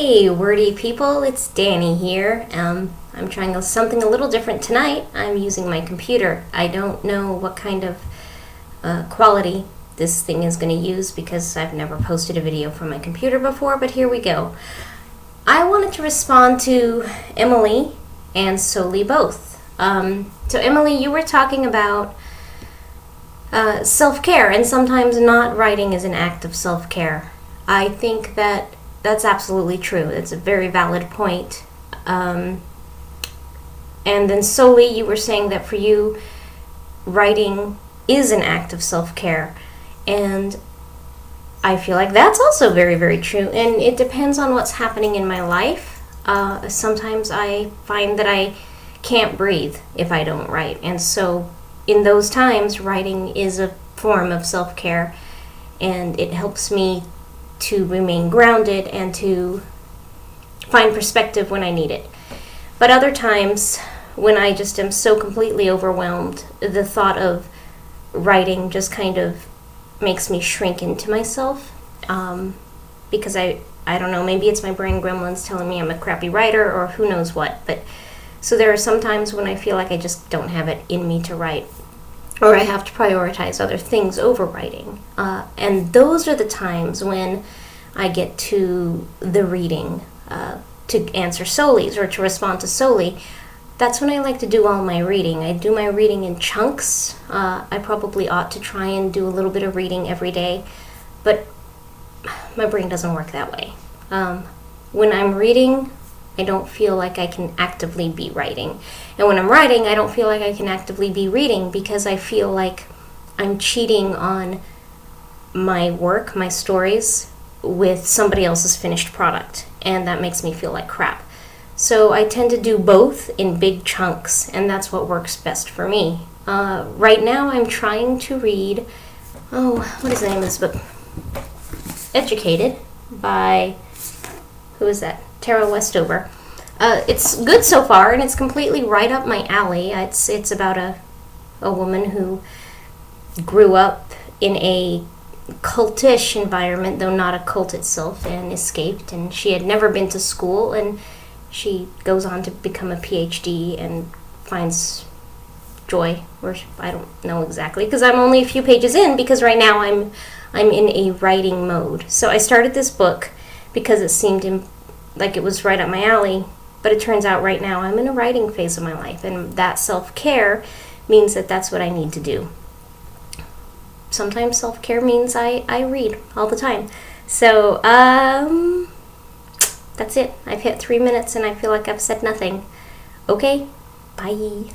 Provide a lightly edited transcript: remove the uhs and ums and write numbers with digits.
Hey, Wordy people, it's Dannie here. I'm trying something a little different tonight. I'm using my computer. I don't know what kind of quality this thing is going to use because I've never posted a video from my computer before, but here we go. I wanted to respond to Emily and Solee both. So Emily, you were talking about self-care, and sometimes not writing is an act of self-care. I think that's absolutely true. It's a very valid point. And then Solee, you were saying that for you, writing is an act of self-care. And I feel like that's also very, very true. And it depends on what's happening in my life. Sometimes I find that I can't breathe if I don't write. And so in those times, writing is a form of self-care. And it helps me to remain grounded and to find perspective when I need it. But other times, when I just am so completely overwhelmed, the thought of writing just kind of makes me shrink into myself, because I don't know, maybe it's my brain gremlins telling me I'm a crappy writer or who knows what. But so there are some times when I feel like I just don't have it in me to write, or I have to prioritize other things over writing. And those are the times when I get to the reading, to answer Solee's or to respond to Solee. That's when I like to do all my reading. I do my reading in chunks. I probably ought to try and do a little bit of reading every day, but my brain doesn't work that way. When I'm reading, I don't feel like I can actively be writing. And when I'm writing, I don't feel like I can actively be reading because I feel like I'm cheating on my work, my stories, with somebody else's finished product. And that makes me feel like crap. So I tend to do both in big chunks, and that's what works best for me. Right now I'm trying to read, what is the name of this book? Educated by, who is that? Tara Westover. It's good so far, and it's completely right up my alley. It's about a woman who grew up in a cultish environment, though not a cult itself, and escaped. And she had never been to school, and she goes on to become a PhD and finds joy, or I don't know exactly, because I'm only a few pages in, because right now I'm in a writing mode. So I started this book because it seemed like it was right up my alley, but it turns out right now I'm in a writing phase of my life, and that self-care means that that's what I need to do. Sometimes self-care means I read all the time. So, that's it. I've hit 3 minutes and I feel like I've said nothing. Okay, bye.